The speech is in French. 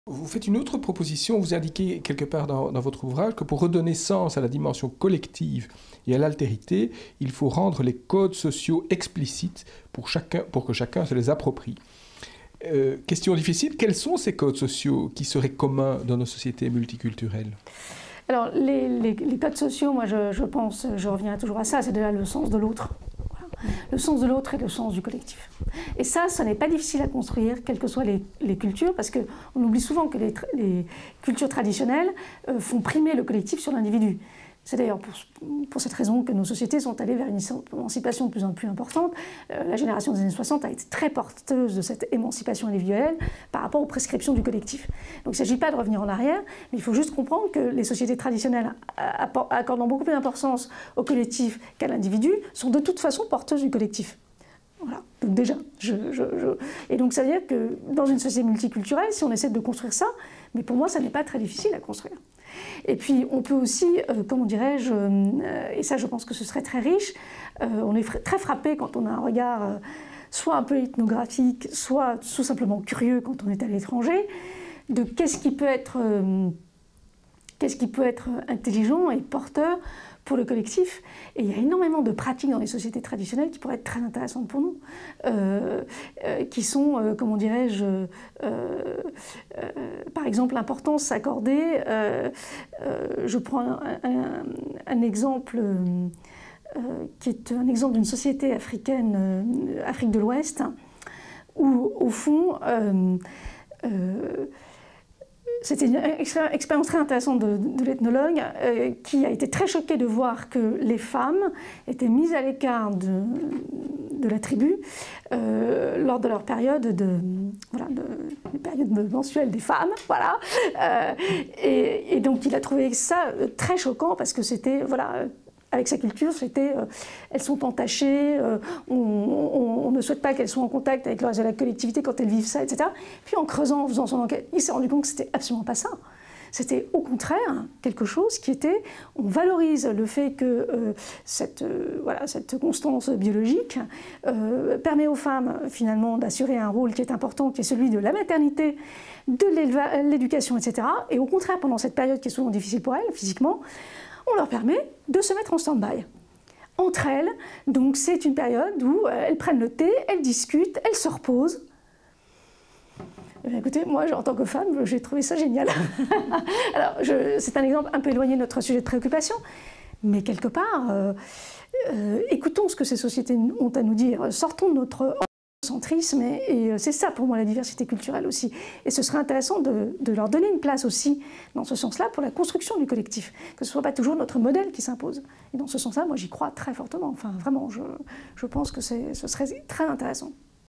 Vous faites une autre proposition, vous indiquez quelque part dans votre ouvrage que pour redonner sens à la dimension collective et à l'altérité, il faut rendre les codes sociaux explicites pour que chacun se les approprie. Question difficile, quels sont ces codes sociaux qui seraient communs dans nos sociétés multiculturelles? Alors, les codes sociaux, moi je pense, je reviens toujours à ça, c'est déjà le sens de l'autre. Le sens de l'autre et le sens du collectif. Et ça n'est pas difficile à construire, quelles que soient les cultures, parce qu'on oublie souvent que les cultures traditionnelles font primer le collectif sur l'individu. C'est d'ailleurs pour cette raison que nos sociétés sont allées vers une émancipation de plus en plus importante. La génération des années 60 a été très porteuse de cette émancipation individuelle par rapport aux prescriptions du collectif. Donc il ne s'agit pas de revenir en arrière, mais il faut juste comprendre que les sociétés traditionnelles, accordant beaucoup plus d'importance au collectif qu'à l'individu, sont de toute façon porteuses du collectif. Voilà, donc déjà, et donc ça veut dire que dans une société multiculturelle, si on essaie de construire ça, mais pour moi ça n'est pas très difficile à construire. Et puis on peut aussi, comment dirais-je, et ça je pense que ce serait très riche, on est très frappé quand on a un regard soit un peu ethnographique, soit tout simplement curieux quand on est à l'étranger, de qu'est-ce qui peut être intelligent et porteur pour le collectif. Et il y a énormément de pratiques dans les sociétés traditionnelles qui pourraient être très intéressantes pour nous, qui sont, comment dirais-je, par exemple l'importance accordée, je prends un exemple qui est un exemple d'une société africaine, Afrique de l'Ouest, où au fond, c'était une expérience très intéressante de l'ethnologue qui a été très choquée de voir que les femmes étaient mises à l'écart de la tribu lors de leur période mensuelle des femmes. Voilà. Et donc il a trouvé ça très choquant parce que c'était... Voilà, avec sa culture, c'était elles sont entachées, on ne souhaite pas qu'elles soient en contact avec le reste de la collectivité quand elles vivent ça, etc. Puis en creusant, en faisant son enquête, il s'est rendu compte que c'était absolument pas ça. C'était au contraire quelque chose qui était, on valorise le fait que cette constance biologique permet aux femmes finalement d'assurer un rôle qui est important, qui est celui de la maternité, de l'éducation, etc. Et au contraire, pendant cette période qui est souvent difficile pour elles, physiquement, on leur permet de se mettre en stand-by. Entre elles, donc c'est une période où elles prennent le thé, elles discutent, elles se reposent. Écoutez, moi, en tant que femme, j'ai trouvé ça génial. Alors, c'est un exemple un peu éloigné de notre sujet de préoccupation, mais quelque part, écoutons ce que ces sociétés ont à nous dire, sortons de notre centrisme, et c'est ça pour moi la diversité culturelle aussi. Et ce serait intéressant de leur donner une place aussi dans ce sens-là pour la construction du collectif, que ce ne soit pas toujours notre modèle qui s'impose. Et dans ce sens-là, moi j'y crois très fortement. Enfin vraiment, je pense que ce serait très intéressant.